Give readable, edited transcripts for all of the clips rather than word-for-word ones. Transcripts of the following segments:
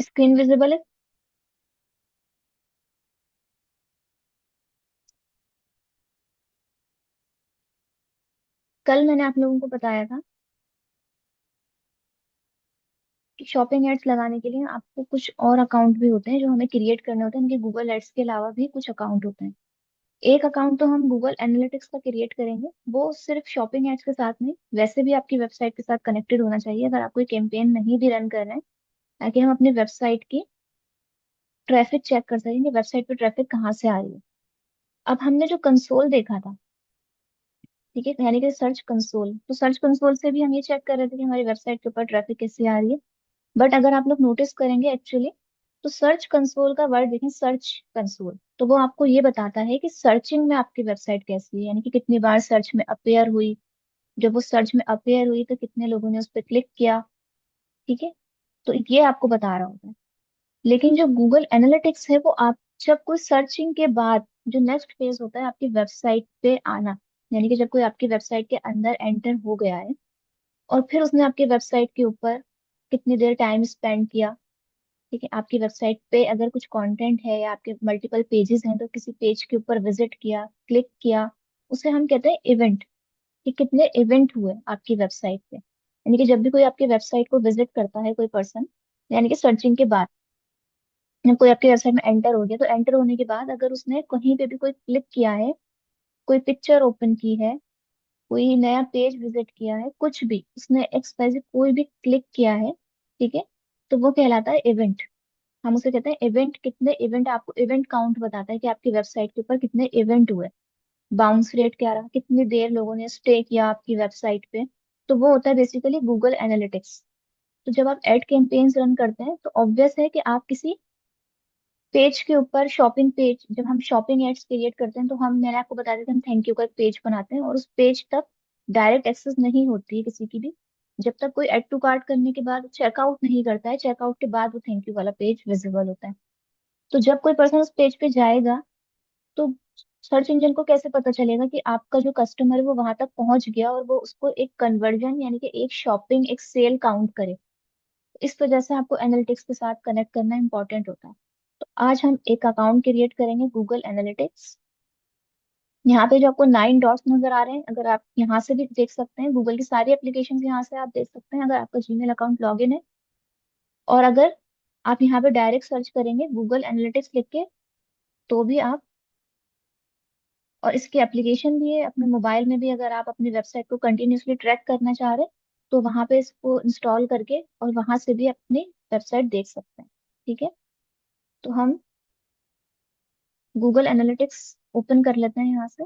Screen visible है? कल मैंने आप लोगों को बताया था कि शॉपिंग एड्स लगाने के लिए आपको कुछ और अकाउंट भी होते हैं जो हमें क्रिएट करने होते हैं। इनके गूगल एड्स के अलावा भी कुछ अकाउंट होते हैं। एक अकाउंट तो हम गूगल एनालिटिक्स का क्रिएट करेंगे, वो सिर्फ शॉपिंग एड्स के साथ नहीं, वैसे भी आपकी वेबसाइट के साथ कनेक्टेड होना चाहिए अगर आप कोई कैंपेन नहीं भी रन कर रहे हैं, ताकि हम अपनी वेबसाइट की ट्रैफिक चेक कर सकेंगे, वेबसाइट पे ट्रैफिक कहाँ से आ रही है। अब हमने जो कंसोल देखा था, ठीक है, यानी कि सर्च कंसोल, तो सर्च कंसोल से भी हम ये चेक कर रहे थे कि हमारी वेबसाइट के ऊपर ट्रैफिक कैसे आ रही है। बट अगर आप लोग नोटिस करेंगे एक्चुअली, तो सर्च कंसोल का वर्ड देखें, सर्च कंसोल, तो वो आपको ये बताता है कि सर्चिंग में आपकी वेबसाइट कैसी है, यानी कि कितनी बार सर्च में अपेयर हुई, जब वो सर्च में अपेयर हुई तो कितने लोगों ने उस पर क्लिक किया। ठीक है, तो ये आपको बता रहा होता है। लेकिन जो गूगल एनालिटिक्स है वो आप जब कोई सर्चिंग के बाद जो नेक्स्ट फेज होता है आपकी वेबसाइट पे आना, यानी कि जब कोई आपकी वेबसाइट के अंदर एंटर हो गया है और फिर उसने आपकी वेबसाइट के ऊपर कितनी देर टाइम स्पेंड किया। ठीक है, आपकी वेबसाइट पे अगर कुछ कंटेंट है या आपके मल्टीपल पेजेस हैं तो किसी पेज के ऊपर विजिट किया, क्लिक किया, उसे हम कहते हैं इवेंट। कि कितने इवेंट हुए आपकी वेबसाइट पे, यानी कि जब भी कोई आपकी वेबसाइट को विजिट करता है कोई पर्सन, यानी कि सर्चिंग के बाद जब कोई आपकी वेबसाइट में एंटर हो गया, तो एंटर होने के बाद अगर उसने कहीं पे भी कोई क्लिक किया है, कोई पिक्चर ओपन की है, कोई नया पेज विजिट किया है, कुछ भी उसने एक्सवाइजेड कोई भी क्लिक किया है, ठीक है, तो वो कहलाता है इवेंट। हम उसे कहते हैं इवेंट। कितने इवेंट, आपको इवेंट काउंट बताता है कि आपकी वेबसाइट के ऊपर कितने इवेंट हुए, बाउंस रेट क्या रहा, कितनी देर लोगों ने स्टे किया आपकी वेबसाइट पे। तो वो होता है बेसिकली गूगल एनालिटिक्स। तो जब आप एड कैंपेन्स रन करते हैं तो ऑब्वियस है कि आप किसी पेज के ऊपर, शॉपिंग पेज, जब हम शॉपिंग एड्स क्रिएट करते हैं तो हम, मैंने आपको बताया था कि हम थैंक यू का एक पेज बनाते हैं और उस पेज तक डायरेक्ट एक्सेस नहीं होती है किसी की भी, जब तक कोई एड टू कार्ट करने के बाद चेकआउट नहीं करता है। चेकआउट के बाद वो थैंक यू वाला पेज विजिबल होता है। तो जब कोई पर्सन उस पेज पे जाएगा तो सर्च इंजन को कैसे पता चलेगा कि आपका जो कस्टमर है वो वहां तक पहुंच गया और वो उसको एक कन्वर्जन यानी कि एक शॉपिंग, एक सेल काउंट करे। इस वजह से आपको एनालिटिक्स के साथ कनेक्ट करना इंपॉर्टेंट होता है। तो आज हम एक अकाउंट क्रिएट करेंगे गूगल एनालिटिक्स। यहाँ पे जो आपको 9 डॉट्स नजर आ रहे हैं, अगर आप यहाँ से भी देख सकते हैं, गूगल की सारी एप्लीकेशन यहाँ से आप देख सकते हैं अगर आपका जीमेल अकाउंट लॉग इन है। और अगर आप यहाँ पे डायरेक्ट सर्च करेंगे गूगल एनालिटिक्स लिख के, तो भी आप, और इसकी एप्लीकेशन भी है अपने मोबाइल में भी, अगर आप अपनी वेबसाइट को कंटिन्यूअसली ट्रैक करना चाह रहे हैं तो वहां पे इसको इंस्टॉल करके और वहां से भी अपनी वेबसाइट देख सकते हैं। ठीक है, तो हम गूगल एनालिटिक्स ओपन कर लेते हैं यहाँ से।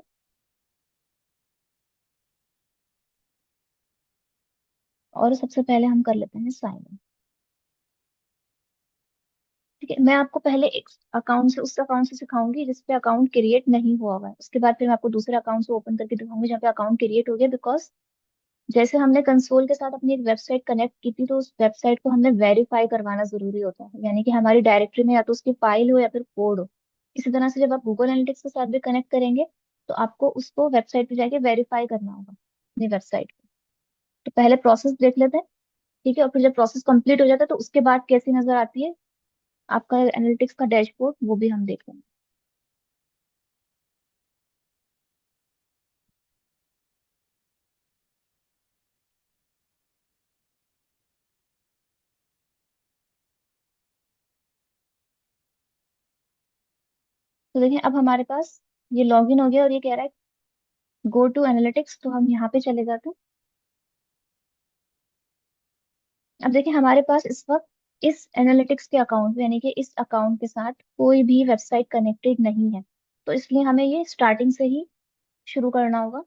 और सबसे पहले हम कर लेते हैं साइन इन। ठीक है, मैं आपको पहले एक अकाउंट से, उस अकाउंट से सिखाऊंगी जिसपे अकाउंट क्रिएट नहीं हुआ हुआ है, उसके बाद फिर मैं आपको दूसरे अकाउंट से ओपन करके दिखाऊंगी जहाँ पे अकाउंट क्रिएट हो गया। बिकॉज जैसे हमने कंसोल के साथ अपनी एक वेबसाइट कनेक्ट की थी, तो उस वेबसाइट को हमने वेरीफाई करवाना जरूरी होता है, यानी कि हमारी डायरेक्टरी में या तो उसकी फाइल हो या फिर कोड हो। इसी तरह से जब आप गूगल एनालिटिक्स के साथ भी कनेक्ट करेंगे तो आपको उसको वेबसाइट पे जाके वेरीफाई करना होगा अपनी वेबसाइट पे। तो पहले प्रोसेस देख लेते हैं। ठीक है, और फिर जब प्रोसेस कंप्लीट हो जाता है तो उसके बाद कैसी नजर आती है आपका एनालिटिक्स का डैशबोर्ड, वो भी हम देख लेंगे। तो देखिए अब हमारे पास ये लॉगिन हो गया और ये कह रहा है गो टू एनालिटिक्स, तो हम यहाँ पे चले जाते हैं। अब देखिए हमारे पास इस वक्त इस एनालिटिक्स के अकाउंट यानी कि इस अकाउंट के साथ कोई भी वेबसाइट कनेक्टेड नहीं है, तो इसलिए हमें ये स्टार्टिंग से ही शुरू करना होगा।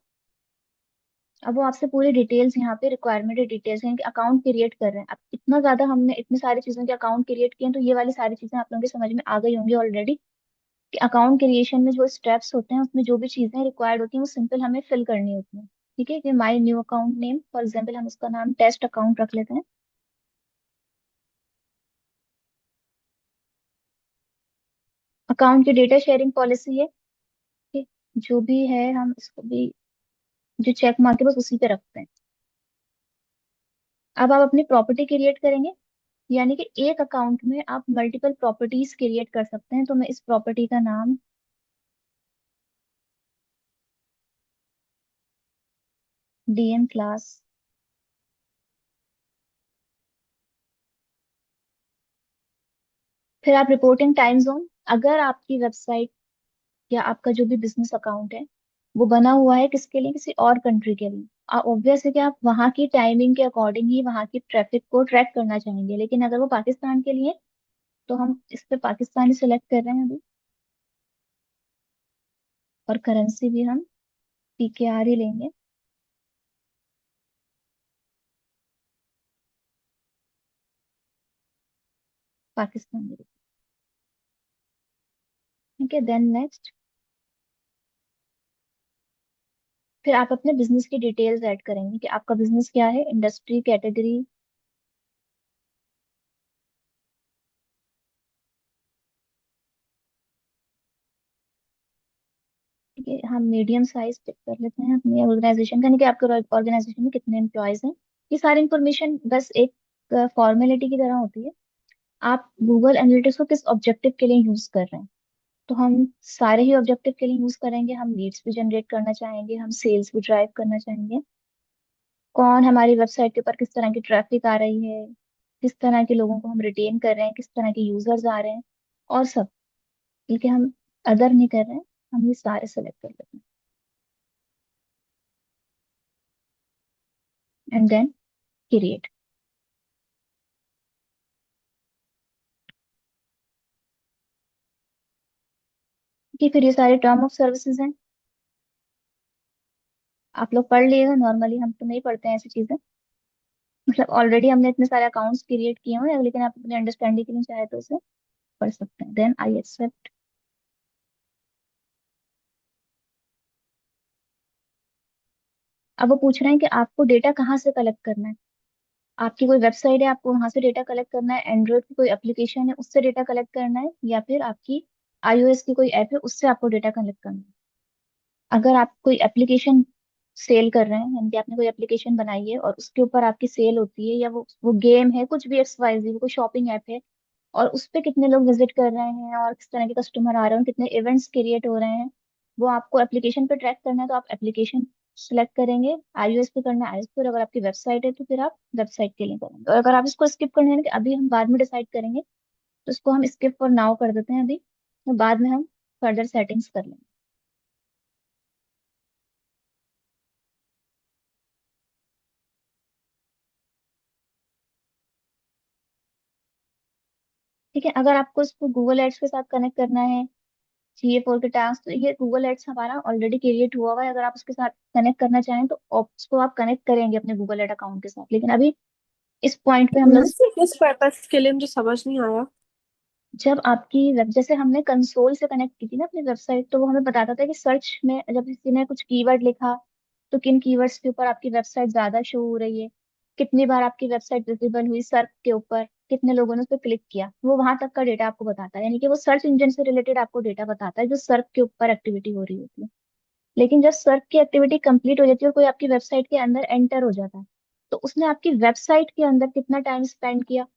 अब वो आपसे पूरी डिटेल्स, यहाँ पे रिक्वायरमेंट डिटेल्स हैं कि अकाउंट क्रिएट कर रहे हैं। अब इतना ज्यादा हमने इतनी सारी चीजों के अकाउंट क्रिएट किए हैं तो ये वाली सारी चीजें आप लोगों की समझ में आ गई होंगी ऑलरेडी, कि अकाउंट क्रिएशन में जो स्टेप्स होते हैं उसमें जो भी चीजें रिक्वायर्ड होती हैं वो सिंपल हमें फिल करनी होती हैं। ठीक है, कि my new account name, for example हम उसका नाम टेस्ट अकाउंट रख लेते हैं। अकाउंट की डेटा शेयरिंग पॉलिसी है कि जो भी है हम इसको भी जो चेक मार्क है बस उसी पे रखते हैं। अब आप अपनी प्रॉपर्टी क्रिएट करेंगे। यानी कि एक अकाउंट में आप मल्टीपल प्रॉपर्टीज क्रिएट कर सकते हैं। तो मैं इस प्रॉपर्टी का नाम डीएम क्लास। फिर आप रिपोर्टिंग टाइम जोन, अगर आपकी वेबसाइट या आपका जो भी बिजनेस अकाउंट है वो बना हुआ है किसके लिए, किसी और कंट्री के लिए, ऑब्वियस है कि आप वहाँ की टाइमिंग के अकॉर्डिंग ही वहाँ की ट्रैफिक को ट्रैक करना चाहेंगे। लेकिन अगर वो पाकिस्तान के लिए, तो हम इस पे पाकिस्तानी सिलेक्ट कर रहे हैं अभी। और करेंसी भी हम पीकेआर ही लेंगे, पाकिस्तानी। ठीक है, देन नेक्स्ट। फिर आप अपने बिजनेस की डिटेल्स ऐड करेंगे कि आपका बिजनेस क्या है, इंडस्ट्री, कैटेगरी। ठीक है, हम मीडियम साइज पिक कर लेते हैं अपनी ऑर्गेनाइजेशन का, यानी कि आपके ऑर्गेनाइजेशन में कितने एम्प्लॉयज हैं। ये सारी इंफॉर्मेशन बस एक फॉर्मेलिटी की तरह होती है। आप गूगल एनालिटिक्स को किस ऑब्जेक्टिव के लिए यूज कर रहे हैं, तो हम सारे ही ऑब्जेक्टिव के लिए यूज करेंगे। हम लीड्स भी जनरेट करना चाहेंगे, हम सेल्स भी ड्राइव करना चाहेंगे, कौन हमारी वेबसाइट के ऊपर किस तरह की ट्रैफिक आ रही है, किस तरह के लोगों को हम रिटेन कर रहे हैं, किस तरह के यूजर्स आ रहे हैं, और सब। क्योंकि हम अदर नहीं कर रहे हैं, हम ये सारे सेलेक्ट कर लेते हैं एंड देन क्रिएट। कि फिर ये सारे टर्म ऑफ सर्विसेज हैं, आप लोग पढ़ लिएगा। नॉर्मली हम तो नहीं पढ़ते हैं ऐसी चीजें, मतलब ऑलरेडी हमने इतने सारे अकाउंट्स क्रिएट किए हुए हैं, लेकिन आप अपने अंडरस्टैंडिंग के लिए चाहे तो उसे पढ़ सकते हैं। Then I accept. अब वो पूछ रहे हैं कि आपको डेटा कहाँ से कलेक्ट करना है। आपकी कोई वेबसाइट है, आपको वहां से डेटा कलेक्ट करना है, एंड्रॉइड की कोई एप्लीकेशन है उससे डेटा कलेक्ट करना है, या फिर आपकी आईओएस की कोई ऐप है उससे आपको डेटा कलेक्ट करना है। अगर आप कोई एप्लीकेशन सेल कर रहे हैं, यानी कि आपने कोई एप्लीकेशन बनाई है और उसके ऊपर आपकी सेल होती है, या वो गेम है, कुछ भी XYZ, वो कोई शॉपिंग ऐप है, और उस पे कितने लोग विजिट कर रहे हैं और किस तरह के कस्टमर आ रहे हैं, कितने इवेंट्स क्रिएट हो रहे हैं, वो आपको एप्लीकेशन पे ट्रैक करना है, तो आप एप्लीकेशन सिलेक्ट करेंगे। iOS पे करना है iOS पे, और अगर आपकी वेबसाइट है तो फिर आप वेबसाइट के लिए करेंगे। और अगर आप इसको स्किप करना है कि अभी हम बाद में डिसाइड करेंगे, तो इसको हम स्किप फॉर नाउ कर देते हैं अभी, तो बाद में हम फर्दर सेटिंग्स कर लेंगे। ठीक है, अगर आपको इसको गूगल एड्स के साथ कनेक्ट करना है, GA4 के टास्क, तो ये गूगल एड्स हमारा ऑलरेडी क्रिएट हुआ हुआ है। अगर आप उसके साथ कनेक्ट करना चाहें तो उसको आप कनेक्ट करेंगे अपने गूगल एड अकाउंट के साथ। लेकिन अभी इस पॉइंट पे हम लोग, वैसे किस पर्पस के लिए, मुझे समझ नहीं आया। जब आपकी वेब, जैसे हमने कंसोल से कनेक्ट की थी ना अपनी वेबसाइट, तो वो हमें बताता था कि सर्च में जब किसी ने कुछ कीवर्ड लिखा, तो किन कीवर्ड्स के ऊपर आपकी वेबसाइट ज्यादा शो हो रही है, कितनी बार आपकी वेबसाइट विजिबल हुई सर्च के ऊपर, कितने लोगों ने उस पर क्लिक किया, वो वहां तक का डेटा आपको बताता है। यानी कि वो सर्च इंजन से रिलेटेड आपको डेटा बताता है जो सर्च के ऊपर एक्टिविटी हो रही होती है। लेकिन जब सर्च की एक्टिविटी कंप्लीट हो जाती है और कोई आपकी वेबसाइट के अंदर एंटर हो जाता है, तो उसने आपकी वेबसाइट के अंदर कितना टाइम स्पेंड किया,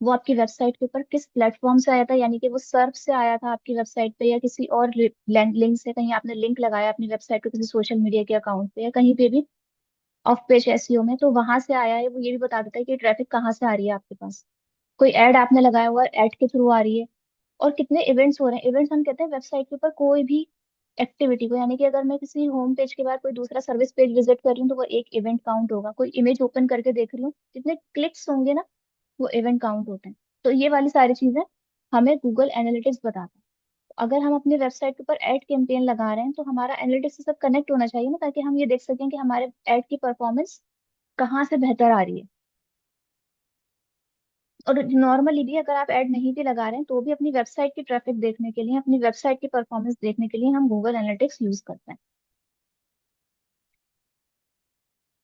वो आपकी वेबसाइट के ऊपर किस प्लेटफॉर्म से आया था, यानी कि वो सर्फ से आया था आपकी वेबसाइट पे, या किसी और लिंक से, कहीं आपने लिंक लगाया अपनी वेबसाइट को किसी सोशल मीडिया के अकाउंट पे, या कहीं पे भी ऑफ पेज एसईओ में, तो वहां से आया है। वो ये भी बता देता है कि ट्रैफिक कहाँ से आ रही है आपके पास, कोई ऐड आपने लगाया हुआ है, ऐड के थ्रू आ रही है, और कितने इवेंट्स हो रहे हैं। इवेंट्स हम कहते हैं वेबसाइट के ऊपर कोई भी एक्टिविटी को, यानी कि अगर मैं किसी होम पेज के बाद कोई दूसरा सर्विस पेज विजिट कर रही हूँ तो वो एक इवेंट काउंट होगा। कोई इमेज ओपन करके देख रही हूँ, जितने क्लिक्स होंगे ना, वो इवेंट काउंट होते हैं। तो ये वाली सारी चीजें हमें गूगल एनालिटिक्स बताता है। तो अगर हम अपनी वेबसाइट के ऊपर एड कैंपेन लगा रहे हैं, तो हमारा एनालिटिक्स से सब कनेक्ट होना चाहिए ना, ताकि हम ये देख सकें कि हमारे एड की परफॉर्मेंस कहाँ से बेहतर आ रही है। और नॉर्मली भी अगर आप ऐड नहीं भी लगा रहे हैं, तो भी अपनी वेबसाइट की ट्रैफिक देखने के लिए, अपनी वेबसाइट की परफॉर्मेंस देखने के लिए हम गूगल एनालिटिक्स यूज करते हैं।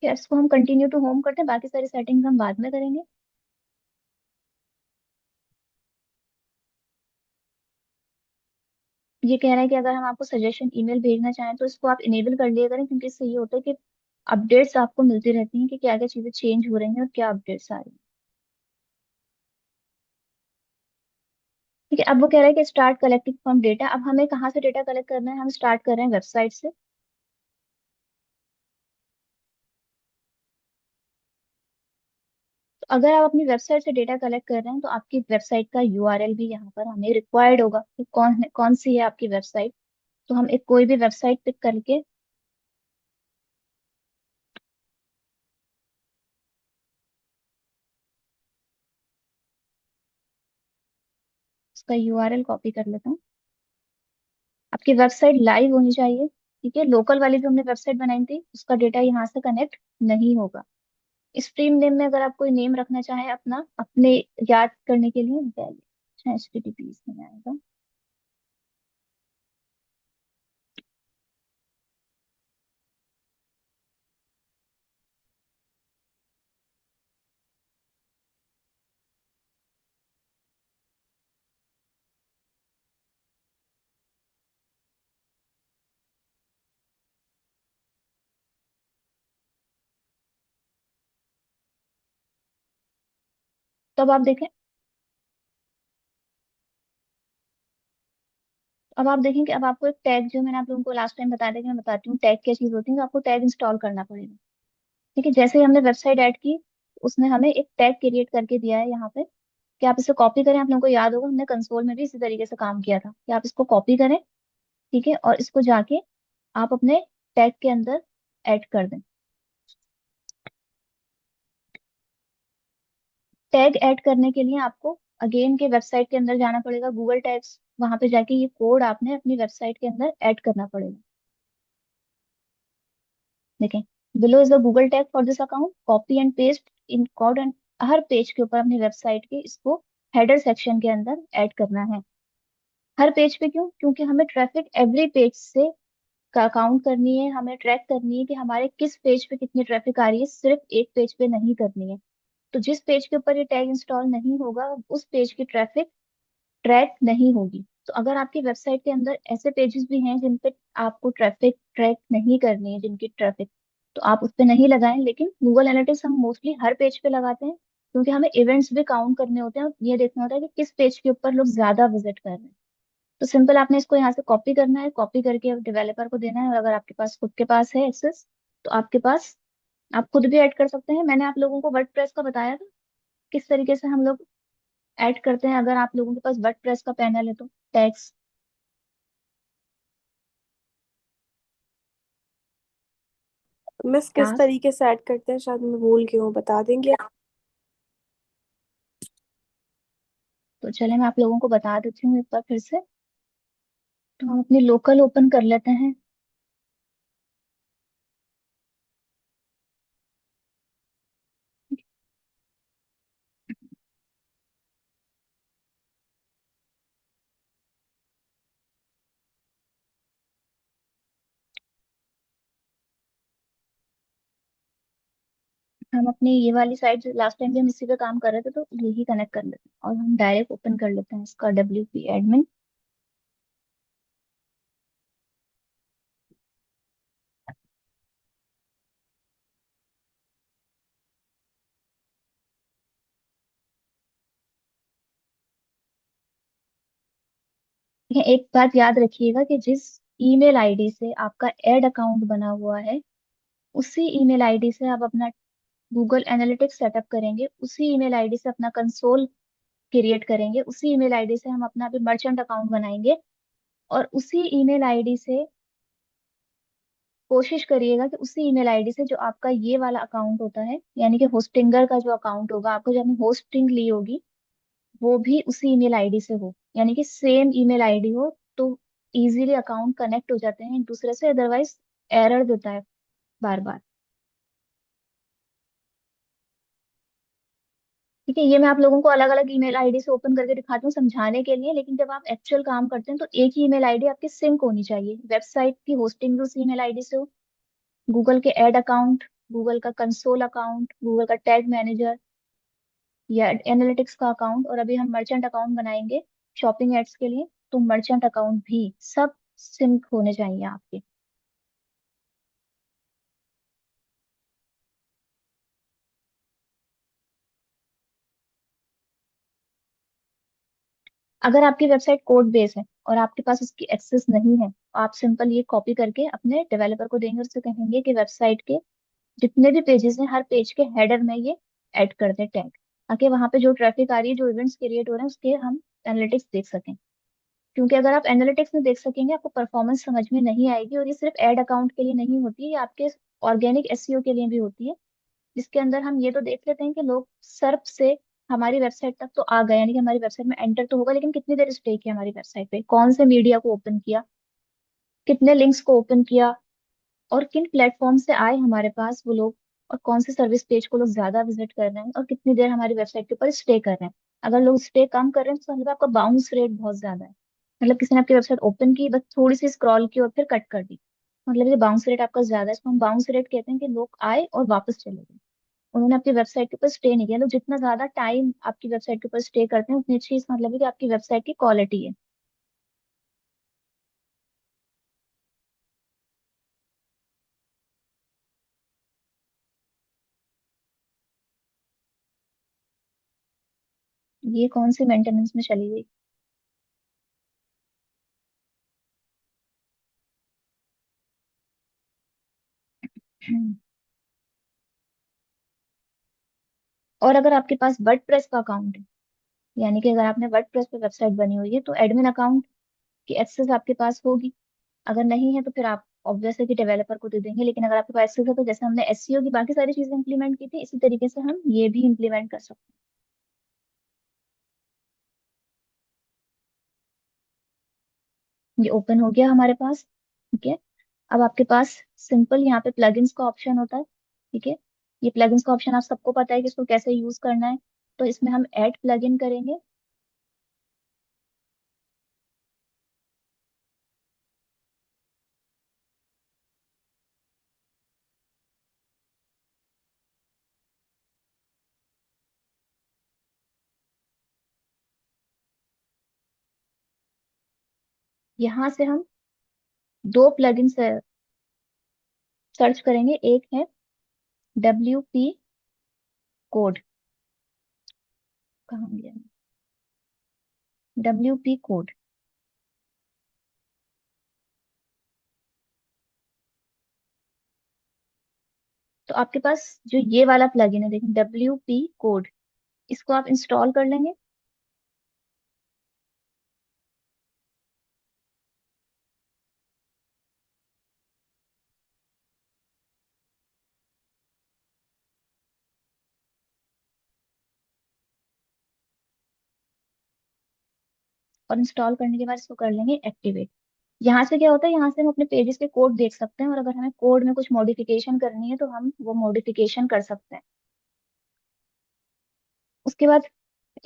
फिर इसको हम कंटिन्यू टू होम करते हैं, बाकी सारी सेटिंग्स हम बाद में करेंगे। ये कह रहा है कि अगर हम आपको सजेशन ईमेल भेजना चाहें तो इसको आप इनेबल कर लिया करें, क्योंकि इससे ये होता है कि अपडेट्स आपको मिलती रहती हैं कि क्या क्या चीजें चेंज हो रही हैं और क्या अपडेट्स आ रही हैं। ठीक है, अब वो कह रहा है कि स्टार्ट कलेक्टिंग फ्रॉम डेटा। अब हमें कहाँ से डेटा कलेक्ट करना है? हम स्टार्ट कर रहे हैं वेबसाइट से। तो अगर आप अपनी वेबसाइट से डेटा कलेक्ट कर रहे हैं तो आपकी वेबसाइट का यूआरएल भी यहाँ पर हमें रिक्वायर्ड होगा कि कौन सी है आपकी वेबसाइट। तो हम एक कोई भी वेबसाइट पिक करके उसका यूआरएल कॉपी कर लेता हूँ। आपकी वेबसाइट लाइव होनी चाहिए। ठीक है, लोकल वाली जो हमने वेबसाइट बनाई थी उसका डेटा यहाँ से कनेक्ट नहीं होगा। स्ट्रीम नेम में अगर आप कोई नेम रखना चाहें अपना, अपने याद करने के लिए, अच्छा HTTP इसमें आएगा। तो अब आप देखें कि अब आपको एक टैग, जो मैंने आप लोगों को लास्ट टाइम बताया था कि मैं बताती हूँ टैग क्या चीज होती है, तो आपको टैग इंस्टॉल करना पड़ेगा। ठीक है, जैसे ही हमने वेबसाइट ऐड की उसने हमें एक टैग क्रिएट करके दिया है यहाँ पे कि आप इसे कॉपी करें। आप लोगों को याद होगा हमने कंसोल में भी इसी तरीके से काम किया था कि आप इसको कॉपी करें। ठीक है, और इसको जाके आप अपने टैग के अंदर ऐड कर दें। टैग ऐड करने के लिए आपको अगेन के वेबसाइट के अंदर जाना पड़ेगा, गूगल टैग्स, वहां पे जाके ये कोड आपने अपनी वेबसाइट के अंदर ऐड करना पड़ेगा। देखें, below is the Google tag for this account, copy and paste in code and, her page के ऊपर अपनी वेबसाइट के इसको हेडर सेक्शन के अंदर ऐड करना है। हर पेज पे क्यों? क्योंकि हमें ट्रैफिक एवरी पेज से का काउंट करनी है, हमें ट्रैक करनी है कि हमारे किस पेज पे कितनी ट्रैफिक आ रही है, सिर्फ एक पेज पे नहीं करनी है। तो जिस पेज के ऊपर ये टैग इंस्टॉल नहीं होगा उस पेज की ट्रैफिक ट्रैक नहीं होगी। तो अगर आपकी वेबसाइट के अंदर ऐसे पेजेस भी हैं जिन पे आपको ट्रैफिक ट्रैक नहीं करनी है, जिनकी ट्रैफिक, तो आप उस पे नहीं लगाएं। लेकिन गूगल एनालिटिक्स हम मोस्टली हर पेज पे लगाते हैं क्योंकि हमें इवेंट्स भी काउंट करने होते हैं और ये देखना होता है कि किस पेज के ऊपर लोग ज्यादा विजिट कर रहे हैं। तो सिंपल आपने इसको यहाँ से कॉपी करना है, कॉपी करके डेवलपर को देना है, और अगर आपके पास खुद के पास है एक्सेस तो आपके पास, आप खुद भी ऐड कर सकते हैं। मैंने आप लोगों को वर्डप्रेस का बताया था किस तरीके से हम लोग ऐड करते हैं, अगर आप लोगों के पास वर्डप्रेस का पैनल है तो टैग्स। मिस किस टास्क, तरीके से ऐड करते हैं, शायद मैं भूल गई हूँ, बता देंगे आप? तो चले मैं आप लोगों को बता देती हूँ एक बार फिर से। तो हम अपनी लोकल ओपन कर लेते हैं। हम अपनी ये वाली साइट, लास्ट टाइम भी हम इसी पे काम कर रहे थे तो यही कनेक्ट कर लेते हैं और हम डायरेक्ट ओपन कर लेते हैं इसका WP एडमिन। एक बात याद रखिएगा कि जिस ईमेल आईडी से आपका एड अकाउंट बना हुआ है उसी ईमेल आईडी से आप अपना गूगल एनालिटिक्स सेटअप करेंगे, उसी ईमेल आईडी से अपना कंसोल क्रिएट करेंगे, उसी ईमेल आईडी से हम अपना अभी मर्चेंट अकाउंट बनाएंगे। और उसी ईमेल आईडी से कोशिश करिएगा कि उसी ईमेल आईडी से जो आपका ये वाला अकाउंट होता है, यानी कि होस्टिंगर का जो अकाउंट होगा, आपको जो आपने होस्टिंग ली होगी वो भी उसी ईमेल आईडी से हो, यानी कि सेम ईमेल आईडी हो। तो इजीली अकाउंट कनेक्ट हो जाते हैं एक दूसरे से, अदरवाइज एरर देता है बार बार। ठीक है, ये मैं आप लोगों को अलग अलग ईमेल आईडी से ओपन करके दिखाती हूँ समझाने के लिए, लेकिन जब आप एक्चुअल काम करते हैं तो एक ही ईमेल आईडी आपकी सिंक होनी चाहिए। वेबसाइट की होस्टिंग भी उस ईमेल आईडी से हो, गूगल के एड अकाउंट, गूगल का कंसोल अकाउंट, गूगल का टैग मैनेजर या एनालिटिक्स का अकाउंट, और अभी हम मर्चेंट अकाउंट बनाएंगे शॉपिंग एड्स के लिए, तो मर्चेंट अकाउंट भी सब सिंक होने चाहिए आपके। अगर आपकी वेबसाइट कोड बेस है और आपके पास उसकी एक्सेस नहीं है, तो आप सिंपल ये कॉपी करके अपने डेवलपर को देंगे और उससे कहेंगे कि वेबसाइट के जितने भी पेजेस हैं हर पेज के हेडर में ये ऐड कर दे टैग, ताकि वहां पे जो ट्रैफिक आ रही है, जो इवेंट्स क्रिएट हो रहे हैं, उसके हम एनालिटिक्स देख सकें। क्योंकि अगर आप एनालिटिक्स में देख सकेंगे, आपको परफॉर्मेंस समझ में नहीं आएगी। और ये सिर्फ एड अकाउंट के लिए नहीं होती है, ये आपके ऑर्गेनिक एसईओ के लिए भी होती है, जिसके अंदर हम ये तो देख लेते हैं कि लोग सर्फ से हमारी वेबसाइट तक तो आ गए, यानी कि हमारी वेबसाइट में एंटर तो होगा, लेकिन कितनी देर स्टे किया हमारी वेबसाइट पे, कौन से मीडिया को ओपन किया, कितने लिंक्स को ओपन किया, और किन प्लेटफॉर्म से आए हमारे पास वो लोग, और कौन से सर्विस पेज को लोग ज्यादा विजिट कर रहे हैं, और कितनी देर हमारी वेबसाइट के ऊपर स्टे कर रहे हैं। अगर लोग स्टे कम कर रहे हैं तो मतलब आपका बाउंस रेट बहुत ज्यादा है। मतलब किसी ने आपकी वेबसाइट ओपन की, बस थोड़ी सी स्क्रॉल की और फिर कट कर दी, मतलब ये बाउंस रेट आपका ज्यादा है। इसको हम बाउंस रेट कहते हैं, कि लोग आए और वापस चले गए, उन्होंने आपकी वेबसाइट के ऊपर स्टे नहीं किया। लोग जितना ज्यादा टाइम आपकी वेबसाइट के ऊपर स्टे करते हैं, उतनी अच्छी इसका मतलब है कि आपकी वेबसाइट की क्वालिटी है। ये कौन सी मेंटेनेंस में चली गई? और अगर आपके पास वर्डप्रेस का अकाउंट है, यानी कि अगर आपने वर्डप्रेस पे वेबसाइट बनी हुई है, तो एडमिन अकाउंट की एक्सेस आपके पास होगी। अगर नहीं है तो फिर आप ऑब्वियस है कि डेवलपर को दे देंगे, लेकिन अगर आपके पास एक्सेस है तो जैसे हमने एसईओ की बाकी सारी चीजें इंप्लीमेंट की थी, इसी तरीके से हम ये भी इंप्लीमेंट कर सकते हैं। ये ओपन हो गया हमारे पास। ठीक है। अब आपके पास सिंपल यहाँ पे प्लगइन्स का ऑप्शन होता है। ठीक है। ये प्लगइन्स का ऑप्शन आप सबको पता है कि इसको कैसे यूज करना है। तो इसमें हम ऐड प्लगइन करेंगे। यहाँ से हम दो प्लगइन सर्च करेंगे। एक है WP कोड। कहाँ गया? WP code. तो आपके पास जो ये वाला प्लगइन है, देखिए WP कोड, इसको आप इंस्टॉल कर लेंगे। और इंस्टॉल करने के बाद इसको कर लेंगे एक्टिवेट। यहाँ से क्या होता है, यहाँ से हम अपने पेजेस के कोड देख सकते हैं, और अगर हमें कोड में कुछ मॉडिफिकेशन करनी है तो हम वो मॉडिफिकेशन कर सकते हैं। उसके बाद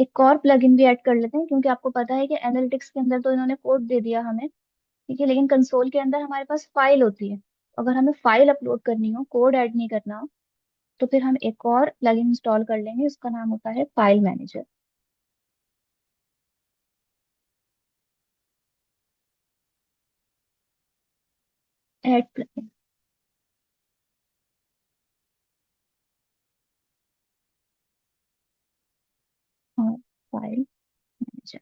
एक और प्लगइन भी ऐड कर लेते हैं, क्योंकि आपको पता है कि एनालिटिक्स के अंदर तो इन्होंने कोड दे दिया हमें, ठीक है, लेकिन कंसोल के अंदर हमारे पास फाइल होती है। अगर हमें फाइल अपलोड करनी हो, कोड ऐड नहीं करना हो, तो फिर हम एक और प्लगइन इंस्टॉल कर लेंगे, उसका नाम होता है फाइल मैनेजर। Add plugin. और फाइल मैनेजर।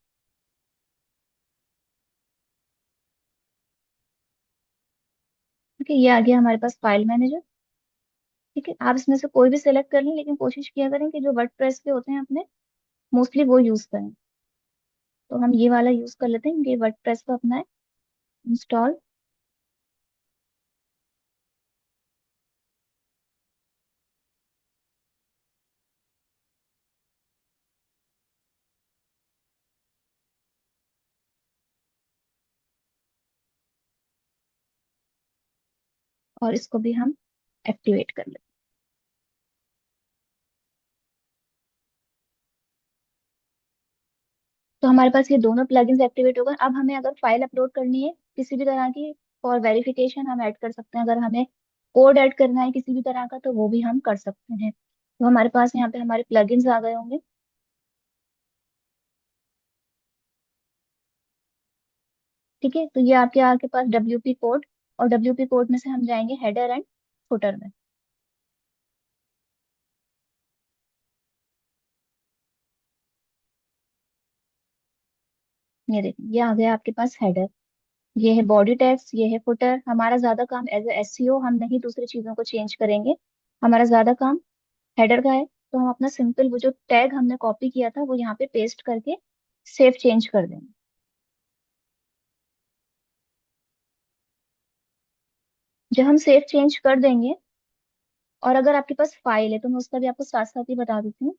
ठीक है, ये आ गया हमारे पास फाइल मैनेजर। ठीक है, आप इसमें से कोई भी सिलेक्ट कर लें, लेकिन कोशिश किया करें कि जो वर्डप्रेस के होते हैं अपने, मोस्टली वो यूज करें। तो हम ये वाला यूज कर लेते हैं, क्योंकि वर्डप्रेस का अपना है। इंस्टॉल। और इसको भी हम एक्टिवेट कर लेते हैं। तो हमारे पास ये दोनों प्लगइन्स एक्टिवेट हो गए। अब हमें अगर फाइल अपलोड करनी है किसी भी तरह की, फॉर वेरिफिकेशन हम ऐड कर सकते हैं। अगर हमें कोड ऐड करना है किसी भी तरह का, तो वो भी हम कर सकते हैं। तो हमारे पास यहाँ पे हमारे प्लगइन्स आ गए होंगे। ठीक है, तो ये आपके पास WP कोड, और WP कोड में से हम जाएंगे हेडर एंड फुटर में। ये देखिए, ये आ गया आपके पास हेडर। ये है बॉडी टैग्स, ये है फुटर। हमारा ज्यादा काम एज ए एसईओ, हम नहीं दूसरी चीजों को चेंज करेंगे। हमारा ज्यादा काम हेडर का है, तो हम अपना सिंपल वो जो टैग हमने कॉपी किया था वो यहाँ पे पेस्ट करके सेव चेंज कर देंगे। जब हम सेव चेंज कर देंगे, और अगर आपके पास फाइल है तो मैं उसका भी आपको साथ साथ ही बता देती हूँ।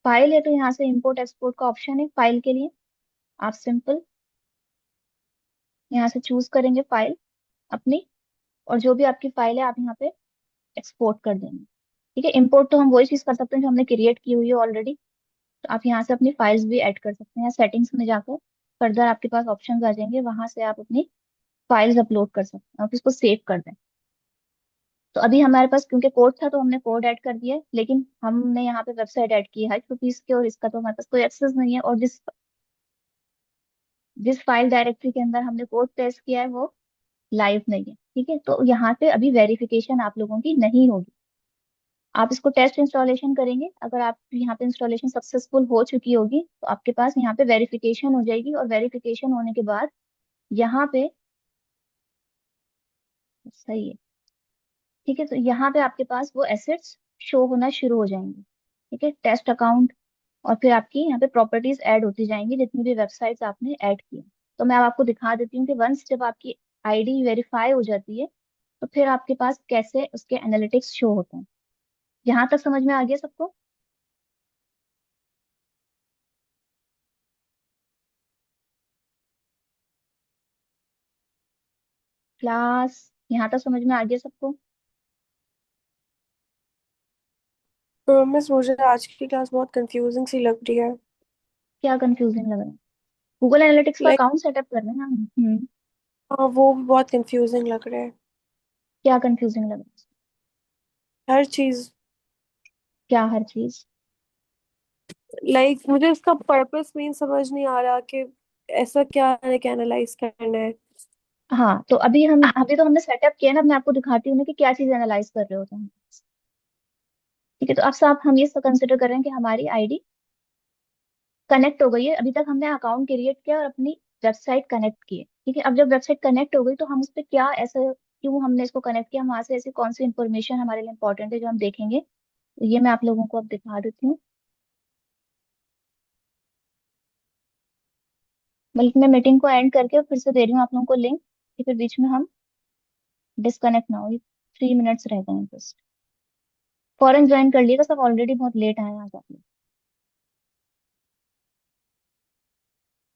फाइल है तो यहाँ से इंपोर्ट एक्सपोर्ट का ऑप्शन है फाइल के लिए। आप सिंपल यहाँ से चूज करेंगे फाइल अपनी, और जो भी आपकी फाइल है आप यहाँ पे एक्सपोर्ट कर देंगे। ठीक है, इंपोर्ट तो हम वही चीज कर सकते हैं जो हमने क्रिएट की हुई है ऑलरेडी। तो आप यहाँ से अपनी फाइल्स भी ऐड कर सकते हैं, सेटिंग्स में जाकर फर्दर आपके पास ऑप्शंस आ जाएंगे, वहां से आप अपनी फाइल्स अपलोड कर सकते हैं और इसको सेव कर दें। तो अभी हमारे पास क्योंकि कोड था तो हमने कोड ऐड कर दिया है, लेकिन हमने यहाँ पे वेबसाइट ऐड की है HTTP की, और इसका तो हमारे पास कोई एक्सेस नहीं है। और जिस जिस फाइल डायरेक्टरी के अंदर हमने कोड पेस्ट किया है वो लाइव नहीं है। ठीक है, तो यहाँ पे अभी वेरिफिकेशन आप लोगों की नहीं होगी। आप इसको टेस्ट इंस्टॉलेशन करेंगे, अगर आप यहाँ पे इंस्टॉलेशन सक्सेसफुल हो चुकी होगी तो आपके पास यहाँ पे वेरिफिकेशन हो जाएगी, और वेरिफिकेशन होने के बाद यहाँ पे सही है। ठीक है, तो यहाँ पे आपके पास वो एसेट्स शो होना शुरू हो जाएंगे। ठीक है, टेस्ट अकाउंट, और फिर आपकी यहाँ पे प्रॉपर्टीज ऐड होती जाएंगी जितनी भी वेबसाइट्स आपने ऐड की हैं। तो मैं अब आपको दिखा देती हूँ कि वंस जब आपकी आईडी वेरीफाई हो जाती है तो फिर आपके पास कैसे उसके एनालिटिक्स शो होते हैं। यहाँ तक समझ में आ गया सबको? क्लास, यहाँ तक समझ में आ गया सबको? मिस मुझे आज की क्लास बहुत कंफ्यूजिंग सी लग रही है। क्या कंफ्यूजिंग लग रहा है? गूगल एनालिटिक्स का लाइक, अकाउंट सेटअप कर रहे हैं हम। हाँ वो भी बहुत कंफ्यूजिंग लग रहा है। क्या कंफ्यूजिंग लग रहा है? हर चीज। क्या हर चीज? लाइक मुझे इसका पर्पस मीन समझ नहीं आ रहा कि ऐसा क्या है कि एनालाइज करना है। हाँ, तो अभी तो हमने सेटअप किया ना, मैं आपको दिखाती हूँ ना कि क्या चीज एनालाइज कर रहे होते हैं। ठीक है, तो अब साहब हम ये कंसिडर कर रहे हैं कि हमारी आईडी कनेक्ट हो गई है। अभी तक हमने अकाउंट क्रिएट किया और अपनी वेबसाइट कनेक्ट की है। ठीक है, अब जब वेबसाइट कनेक्ट हो गई तो हम उस पर क्या ऐसा, क्यों हमने इसको कनेक्ट किया, वहां से ऐसी कौन सी इन्फॉर्मेशन हमारे लिए इंपॉर्टेंट है जो हम देखेंगे। तो ये मैं आप लोगों को अब दिखा देती हूँ। बल्कि मैं मीटिंग को एंड करके फिर से दे रही हूँ आप लोगों को लिंक, कि फिर बीच में हम डिस्कनेक्ट ना हो। 3 मिनट्स रह गए हैं बस। फॉरन ज्वाइन कर लिएगा सब, ऑलरेडी बहुत लेट आए हैं आज आप लोग।